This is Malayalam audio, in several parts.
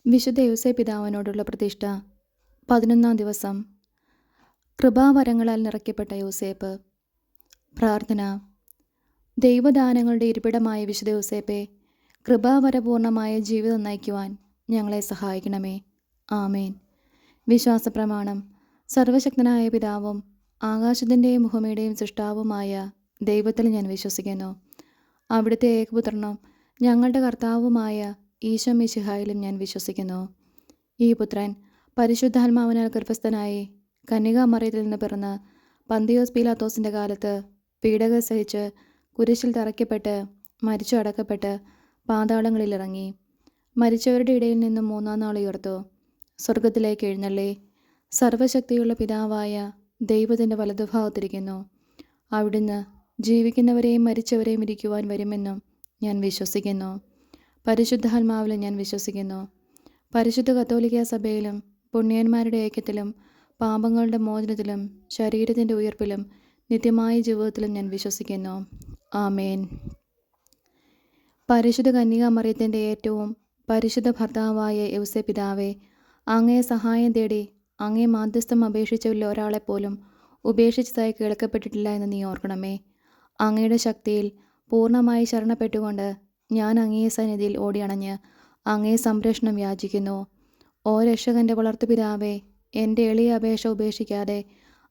വിശുദ്ധ യോസേപ്പ് പിതാവിനോടുള്ള പ്രതിഷ്ഠ. 11-ാം ദിവസം. കൃപാവരങ്ങളാൽ നിറയ്ക്കപ്പെട്ട യോസേപ്പ്. പ്രാർത്ഥന. ദൈവദാനങ്ങളുടെ ഇരിപ്പിടമായ വിശുദ്ധ യോസേപ്പെ, കൃപാവരപൂർണമായ ജീവിതം നയിക്കുവാൻ ഞങ്ങളെ സഹായിക്കണമേ. ആമേൻ. വിശ്വാസപ്രമാണം. സർവശക്തനായ പിതാവും ആകാശത്തിൻ്റെയും ഭൂമിയുടെയും സൃഷ്ടാവുമായ ദൈവത്തിൽ ഞാൻ വിശ്വസിക്കുന്നു. അവിടുത്തെ ഏകപുത്രനും ഞങ്ങളുടെ കർത്താവുമായ ഈശോ മിശിഹായിലും ഞാൻ വിശ്വസിക്കുന്നു. ഈ പുത്രൻ പരിശുദ്ധാത്മാവിനാൽ ഗർഭസ്ഥനായി കന്യകാമറിയത്തിൽ നിന്ന് പിറന്ന് പന്തിയോസ് പീലാത്തോസിൻ്റെ കാലത്ത് പീഡകൾ സഹിച്ച് കുരിശിൽ തറയ്ക്കപ്പെട്ട് മരിച്ചു അടക്കപ്പെട്ട് പാതാളങ്ങളിൽ ഇറങ്ങി. മരിച്ചവരുടെ ഇടയിൽ നിന്നും 3-ാം നാൾ ഉയർത്തു. സ്വർഗത്തിലേക്ക് എഴുന്നള്ളി സർവശക്തിയുള്ള പിതാവായ ദൈവത്തിൻ്റെ വലതുഭാഗത്തിരിക്കുന്നു. അവിടുന്ന് ജീവിക്കുന്നവരെയും മരിച്ചവരെയും ഇരിക്കുവാൻ വരുമെന്നും ഞാൻ വിശ്വസിക്കുന്നു. പരിശുദ്ധാത്മാവിലും ഞാൻ വിശ്വസിക്കുന്നു. പരിശുദ്ധ കത്തോലിക്ക സഭയിലും പുണ്യന്മാരുടെ ഐക്യത്തിലും പാപങ്ങളുടെ മോചനത്തിലും ശരീരത്തിൻ്റെ ഉയർപ്പിലും നിത്യമായ ജീവിതത്തിലും ഞാൻ വിശ്വസിക്കുന്നു. ആമേൻ. പരിശുദ്ധ കന്യകാമറിയത്തിൻ്റെ ഏറ്റവും പരിശുദ്ധ ഭർത്താവായ യോസേപ്പ് പിതാവേ, അങ്ങേ സഹായം തേടി അങ്ങേ മാധ്യസ്ഥം അപേക്ഷിച്ചുള്ള ഒരാളെപ്പോലും ഉപേക്ഷിച്ചതായി കേൾക്കപ്പെട്ടിട്ടില്ല എന്ന് നീ ഓർക്കണമേ. അങ്ങയുടെ ശക്തിയിൽ പൂർണ്ണമായി ശരണപ്പെട്ടുകൊണ്ട് ഞാൻ അങ്ങേ സന്നിധിയിൽ ഓടിയണഞ്ഞ് അങ്ങേ സംരക്ഷണം യാചിക്കുന്നു. ഓ രക്ഷകൻ്റെ വളർത്തുപിതാവേ, എൻ്റെ എളിയ അപേക്ഷ ഉപേക്ഷിക്കാതെ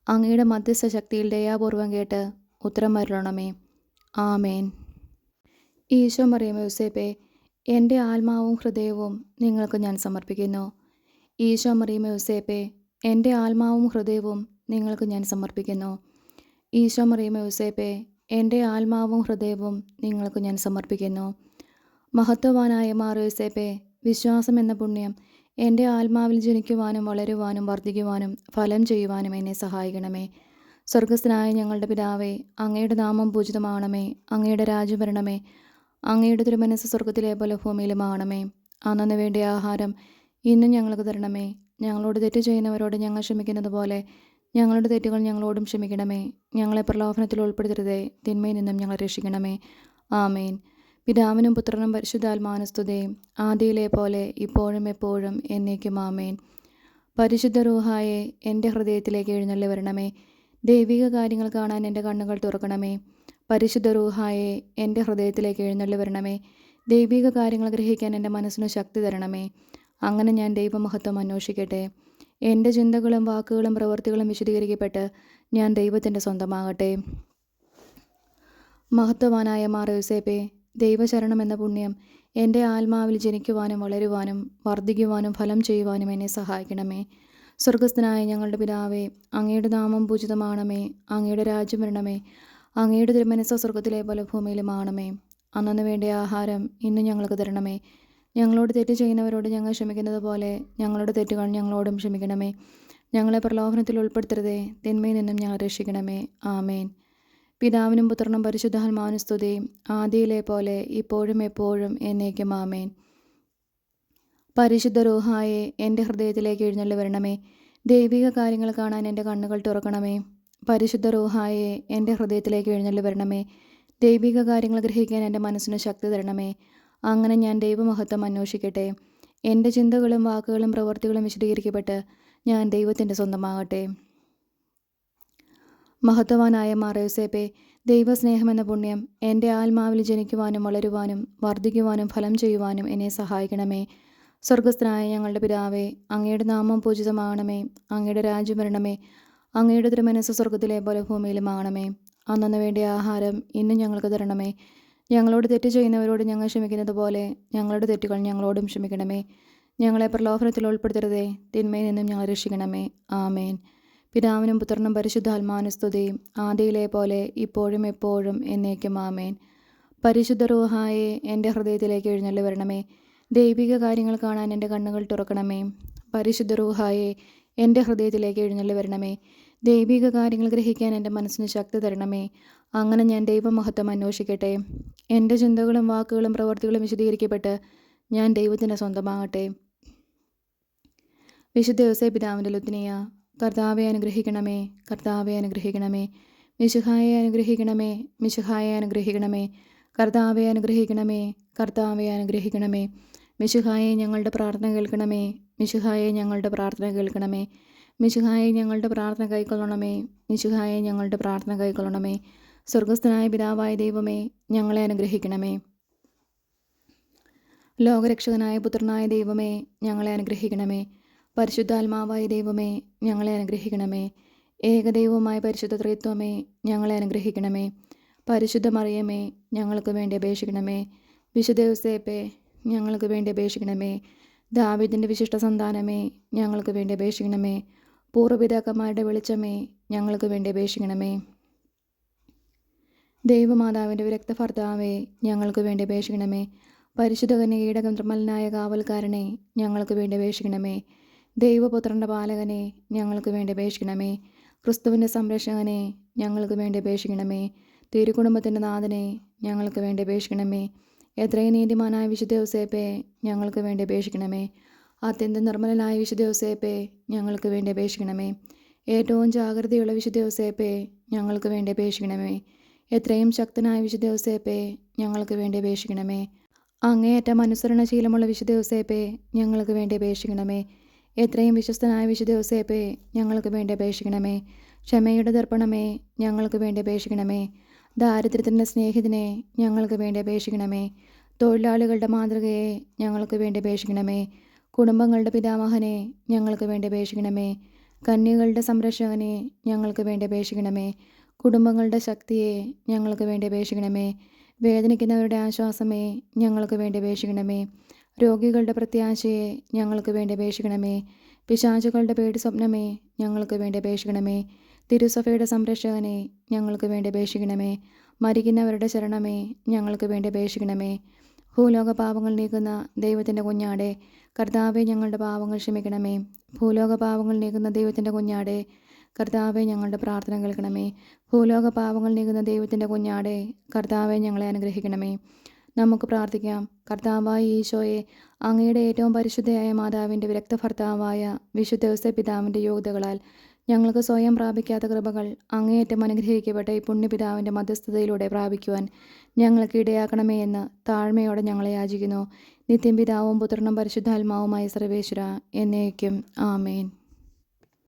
അങ്ങയുടെ മധ്യസ്ഥ ശക്തിയിൽ ദയാപൂർവം കേട്ട് ഉത്തരം അരുളണമേ. ആമേൻ. ഈശോ മറിയം യോസേപ്പേ, എൻ്റെ ആത്മാവും ഹൃദയവും നിങ്ങൾക്ക് ഞാൻ സമർപ്പിക്കുന്നു. ഈശോ മറിയം യോസേപ്പേ, എൻ്റെ ആത്മാവും ഹൃദയവും നിങ്ങൾക്ക് ഞാൻ സമർപ്പിക്കുന്നു. ഈശോ മറിയം യോസേപ്പേ, എൻ്റെ ആത്മാവും ഹൃദയവും നിങ്ങൾക്ക് ഞാൻ സമർപ്പിക്കുന്നു. മഹത്വവാനായ മാർ യോസേപ്പേ, വിശ്വാസം എന്ന പുണ്യം എൻ്റെ ആത്മാവിൽ ജനിക്കുവാനും വളരുവാനും വർദ്ധിക്കുവാനും ഫലം ചെയ്യുവാനും എന്നെ സഹായിക്കണമേ. സ്വർഗസ്ഥനായ ഞങ്ങളുടെ പിതാവേ, അങ്ങയുടെ നാമം പൂജിതമാണമേ. അങ്ങയുടെ രാജ്യം വരണമേ. അങ്ങയുടെ തിരുമനസ്സ് സ്വർഗത്തിലെ പോലെ ഭൂമിയിലുമാണമേ. അന്നു വേണ്ടിയ ആഹാരം ഇന്നും ഞങ്ങൾക്ക് തരണമേ. ഞങ്ങളോട് തെറ്റ് ചെയ്യുന്നവരോട് ഞങ്ങൾ ക്ഷമിക്കുന്നത് പോലെ ഞങ്ങളുടെ തെറ്റുകൾ ഞങ്ങളോടും ക്ഷമിക്കണമേ. ഞങ്ങളെ പ്രലോഭനത്തിൽ ഉൾപ്പെടുത്തരുതേ, തിന്മയിൽ നിന്നും ഞങ്ങളെ രക്ഷിക്കണമേ. ആമേൻ. പിതാവിനും പുത്രനും പരിശുദ്ധാത്മാവിനും സ്തുതി, ആദിയിലെ പോലെ ഇപ്പോഴും എപ്പോഴും എന്നേക്കും. ആമേൻ. പരിശുദ്ധ റൂഹായെ എൻ്റെ ഹൃദയത്തിലേക്ക് എഴുന്നള്ളി വരണമേ. ദൈവിക കാര്യങ്ങൾ കാണാൻ എൻ്റെ കണ്ണുകൾ തുറക്കണമേ. പരിശുദ്ധ റൂഹായെ എൻ്റെ ഹൃദയത്തിലേക്ക് എഴുന്നള്ളി വരണമേ. ദൈവിക കാര്യങ്ങൾ ഗ്രഹിക്കാൻ എൻ്റെ മനസ്സിന് ശക്തി തരണമേ. അങ്ങനെ ഞാൻ ദൈവമഹത്വം അന്വേഷിക്കട്ടെ. എൻ്റെ ചിന്തകളും വാക്കുകളും പ്രവൃത്തികളും വിശദീകരിക്കപ്പെട്ട് ഞാൻ ദൈവത്തിൻ്റെ സ്വന്തമാകട്ടെ. മഹത്വവാനായ മാർ യോസേപ്പേ, ദൈവശരണം എന്ന പുണ്യം എൻ്റെ ആത്മാവിൽ ജനിക്കുവാനും വളരുവാനും വർദ്ധിക്കുവാനും ഫലം ചെയ്യുവാനും എന്നെ സഹായിക്കണമേ. സ്വർഗസ്ഥനായ ഞങ്ങളുടെ പിതാവേ, അങ്ങയുടെ നാമം പൂജിതമാണമേ. അങ്ങയുടെ രാജ്യം വരണമേ. അങ്ങയുടെ തിരുമനസ്സ് സ്വർഗത്തിലെ പോലെ ഭൂമിയിലുമാണമേ. അന്നു വേണ്ടിയ ആഹാരം ഇന്ന് ഞങ്ങൾക്ക് തരണമേ. ഞങ്ങളോട് തെറ്റ് ചെയ്യുന്നവരോട് ഞങ്ങൾ ക്ഷമിക്കുന്നത് പോലെ ഞങ്ങളുടെ തെറ്റുകൾ ഞങ്ങളോടും ക്ഷമിക്കണമേ. ഞങ്ങളെ പ്രലോഭനത്തിൽ ഉൾപ്പെടുത്തരുതേ, തിന്മയിൽ നിന്നും ഞങ്ങൾ രക്ഷിക്കണമേ. ആമേൻ. പിതാവിനും പുത്രനും പരിശുദ്ധാത്മാവിനും സ്തുതി, ആദിയിലെ പോലെ ഇപ്പോഴും എപ്പോഴും എന്നേക്കും. ആമേൻ. പരിശുദ്ധ റൂഹായെ എൻ്റെ ഹൃദയത്തിലേക്ക് എഴുന്നള്ളി വരണമേ. ദൈവിക കാര്യങ്ങൾ കാണാൻ എൻ്റെ കണ്ണുകൾ തുറക്കണമേ. പരിശുദ്ധ റൂഹായെ എൻ്റെ ഹൃദയത്തിലേക്ക് എഴുന്നള്ളി വരണമേ. ദൈവിക കാര്യങ്ങൾ ഗ്രഹിക്കാൻ എൻ്റെ മനസ്സിന് ശക്തി തരണമേ. അങ്ങനെ ഞാൻ ദൈവമഹത്വം അന്വേഷിക്കട്ടെ. എൻ്റെ ചിന്തകളും വാക്കുകളും പ്രവൃത്തികളും വിശദീകരിക്കപ്പെട്ട് ഞാൻ ദൈവത്തിൻ്റെ സ്വന്തമാകട്ടെ. മഹത്വവാനായ മാർ യോസേപ്പേ, ദൈവസ്നേഹമെന്ന പുണ്യം എൻ്റെ ആത്മാവിൽ ജനിക്കുവാനും വളരുവാനും വർദ്ധിക്കുവാനും ഫലം ചെയ്യുവാനും എന്നെ സഹായിക്കണമേ. സ്വർഗസ്ഥനായ ഞങ്ങളുടെ പിതാവേ, അങ്ങയുടെ നാമം പൂജിതമാകണമേ. അങ്ങയുടെ രാജ്യം വരണമേ. അങ്ങയുടെ തിരുമനസ്സ് സ്വർഗത്തിലെ പോലെ ഭൂമിയിലുമാകണമേ. അന്നു വേണ്ടിയ ആഹാരം ഇന്നും ഞങ്ങൾക്ക് തരണമേ. ഞങ്ങളോട് തെറ്റ് ചെയ്യുന്നവരോട് ഞങ്ങൾ ക്ഷമിക്കുന്നത് പോലെ ഞങ്ങളുടെ തെറ്റുകൾ ഞങ്ങളോടും ക്ഷമിക്കണമേ. ഞങ്ങളെ പ്രലോഭനത്തിൽ ഉൾപ്പെടുത്തരുതേ, തിന്മയിൽ നിന്നും ഞങ്ങൾ രക്ഷിക്കണമേ. ആമേൻ. പിതാവിനും പുത്രനും പരിശുദ്ധാത്മാവിനും സ്തുതി, ആദിയിലെ പോലെ ഇപ്പോഴും എപ്പോഴും എന്നേക്കും. ആമേൻ. പരിശുദ്ധ റൂഹായെ എൻ്റെ ഹൃദയത്തിലേക്ക് എഴുന്നള്ളി വരണമേ. ദൈവിക കാര്യങ്ങൾ കാണാൻ എൻ്റെ കണ്ണുകൾ തുറക്കണമേ. പരിശുദ്ധ റൂഹായെ എൻ്റെ ഹൃദയത്തിലേക്ക് എഴുന്നള്ളി വരണമേ. ദൈവിക കാര്യങ്ങൾ ഗ്രഹിക്കാൻ എൻ്റെ മനസ്സിന് ശക്തി തരണമേ. അങ്ങനെ ഞാൻ ദൈവമഹത്വം അന്വേഷിക്കട്ടെ. എൻ്റെ ചിന്തകളും വാക്കുകളും പ്രവൃത്തികളും വിശദീകരിക്കപ്പെട്ട് ഞാൻ ദൈവത്തിൻ്റെ സ്വന്തമാകട്ടെ. വിശുദ്ധ യോസേപ്പ് പിതാവിൻ്റെ ലുത്തിനിയ. കർത്താവെ അനുഗ്രഹിക്കണമേ. കർത്താവെ അനുഗ്രഹിക്കണമേ. മിശിഹായെ അനുഗ്രഹിക്കണമേ. മിശിഹായെ അനുഗ്രഹിക്കണമേ. കർത്താവെ അനുഗ്രഹിക്കണമേ. കർത്താവെ അനുഗ്രഹിക്കണമേ. മിശിഹായെ ഞങ്ങളുടെ പ്രാർത്ഥന കേൾക്കണമേ. മിശിഹായെ ഞങ്ങളുടെ പ്രാർത്ഥന കേൾക്കണമേ. മിശിഹായെ ഞങ്ങളുടെ പ്രാർത്ഥന കൈക്കൊള്ളണമേ. മിശിഹായെ ഞങ്ങളുടെ പ്രാർത്ഥന കൈക്കൊള്ളണമേ. സ്വർഗസ്ഥനായ പിതാവായ ദൈവമേ, ഞങ്ങളെ അനുഗ്രഹിക്കണമേ. ലോകരക്ഷകനായ പുത്രനായ ദൈവമേ, ഞങ്ങളെ അനുഗ്രഹിക്കണമേ. പരിശുദ്ധാത്മാവായ ദൈവമേ, ഞങ്ങളെ അനുഗ്രഹിക്കണമേ. ഏകദൈവമായ പരിശുദ്ധ ത്രിത്വമേ, ഞങ്ങളെ അനുഗ്രഹിക്കണമേ. പരിശുദ്ധ മറിയമേ, ഞങ്ങൾക്ക് വേണ്ടി അപേക്ഷിക്കണമേ. വിശുദ്ധ യോസേപ്പേ, ഞങ്ങൾക്ക് വേണ്ടി അപേക്ഷിക്കണമേ. ദാവീദിൻ്റെ വിശിഷ്ട സന്താനമേ, ഞങ്ങൾക്ക് വേണ്ടി അപേക്ഷിക്കണമേ. പൂർവ്വപിതാക്കന്മാരുടെ വെളിച്ചമേ, ഞങ്ങൾക്ക് വേണ്ടി അപേക്ഷിക്കണമേ. ദൈവമാതാവിൻ്റെ വിരക്ത ഭർത്താവേ, ഞങ്ങൾക്ക് വേണ്ടി അപേക്ഷിക്കണമേ. പരിശുദ്ധ കന്യകയുടെ നിർമ്മലനായ കാവൽക്കാരനെ, ഞങ്ങൾക്ക് വേണ്ടി അപേക്ഷിക്കണമേ. ദൈവപുത്രൻ്റെ പാലകനെ, ഞങ്ങൾക്ക് വേണ്ടി അപേക്ഷിക്കണമേ. ക്രിസ്തുവിൻ്റെ സംരക്ഷകനെ, ഞങ്ങൾക്ക് വേണ്ടി അപേക്ഷിക്കണമേ. തിരുക്കുടുംബത്തിൻ്റെ നാഥനെ, ഞങ്ങൾക്ക് വേണ്ടി അപേക്ഷിക്കണമേ. എത്രയും നീതിമാനായ വിശുദ്ധ യോസേപ്പേ, ഞങ്ങൾക്ക് വേണ്ടി അപേക്ഷിക്കണമേ. അത്യന്തം നിർമ്മലനായ വിശുദ്ധ യോസേപ്പേ, ഞങ്ങൾക്ക് വേണ്ടി അപേക്ഷിക്കണമേ. ഏറ്റവും ജാഗ്രതയുള്ള വിശുദ്ധ യോസേപ്പേ, ഞങ്ങൾക്ക് വേണ്ടി അപേക്ഷിക്കണമേ. എത്രയും ശക്തനായ വിശുദ്ധ യോസേപ്പേ, ഞങ്ങൾക്ക് വേണ്ടി അപേക്ഷിക്കണമേ. അങ്ങേയറ്റം അനുസരണശീലമുള്ള വിശുദ്ധ യോസേപ്പേ, ഞങ്ങൾക്ക് വേണ്ടി അപേക്ഷിക്കണമേ. എത്രയും വിശ്വസ്തനായ വിശുദ്ധ യോസേപ്പേ, ഞങ്ങൾക്ക് വേണ്ടി അപേക്ഷിക്കണമേ. ക്ഷമയുടെ ദർപ്പണമേ, ഞങ്ങൾക്ക് വേണ്ടി അപേക്ഷിക്കണമേ. ദാരിദ്ര്യത്തിൻ്റെ സ്നേഹിതനെ, ഞങ്ങൾക്ക് വേണ്ടി അപേക്ഷിക്കണമേ. തൊഴിലാളികളുടെ മാതൃകയെ, ഞങ്ങൾക്ക് വേണ്ടി അപേക്ഷിക്കണമേ. കുടുംബങ്ങളുടെ പിതാമഹനെ, ഞങ്ങൾക്ക് വേണ്ടി അപേക്ഷിക്കണമേ. കന്യകളുടെ സംരക്ഷകനെ, ഞങ്ങൾക്ക് വേണ്ടി അപേക്ഷിക്കണമേ. കുടുംബങ്ങളുടെ ശക്തിയെ, ഞങ്ങൾക്ക് വേണ്ടി അപേക്ഷിക്കണമേ. വേദനിക്കുന്നവരുടെ ആശ്വാസമേ, ഞങ്ങൾക്ക് വേണ്ടി അപേക്ഷിക്കണമേ. രോഗികളുടെ പ്രത്യാശയെ, ഞങ്ങൾക്ക് വേണ്ടി അപേക്ഷിക്കണമേ. പിശാചുകളുടെ പേടി സ്വപ്നമേ, ഞങ്ങൾക്ക് വേണ്ടി അപേക്ഷിക്കണമേ. തിരുസഭയുടെ സംരക്ഷകനെ, ഞങ്ങൾക്ക് വേണ്ടി അപേക്ഷിക്കണമേ. മരിക്കുന്നവരുടെ ശരണമേ, ഞങ്ങൾക്ക് വേണ്ടി അപേക്ഷിക്കണമേ. ഭൂലോക പാപങ്ങൾ നീക്കുന്ന ദൈവത്തിൻ്റെ കുഞ്ഞാടെ, കർത്താവെ ഞങ്ങളുടെ പാപങ്ങൾ ക്ഷമിക്കണമേ. ഭൂലോക പാപങ്ങൾ നീക്കുന്ന ദൈവത്തിൻ്റെ കുഞ്ഞാടെ, കർത്താവെ ഞങ്ങളുടെ പ്രാർത്ഥന കേൾക്കണമേ. ഭൂലോക പാപങ്ങൾ നീക്കുന്ന ദൈവത്തിൻ്റെ കുഞ്ഞാടെ, കർത്താവെ ഞങ്ങളെ അനുഗ്രഹിക്കണമേ. നമുക്ക് പ്രാർത്ഥിക്കാം. കർത്താവായ ഈശോയെ, അങ്ങയുടെ ഏറ്റവും പരിശുദ്ധയായ മാതാവിൻ്റെ വിരക്ത ഭർത്താവായ വിശുദ്ധ യോസേപ്പ് പിതാവിൻ്റെ യോഗ്യതകളാൽ ഞങ്ങൾക്ക് സ്വയം പ്രാപിക്കാത്ത കൃപകൾ അങ്ങേയറ്റം അനുഗ്രഹിക്കപ്പെട്ട ഈ പുണ്യപിതാവിൻ്റെ മധ്യസ്ഥതയിലൂടെ പ്രാപിക്കുവാൻ ഞങ്ങൾക്ക് ഇടയാക്കണമേ എന്ന് താഴ്മയോടെ ഞങ്ങളെ യാചിക്കുന്നു. നിത്യം പിതാവും പുത്രനും പരിശുദ്ധാത്മാവുമായ സർവേശ്വര എന്നേക്കും ആമേൻ.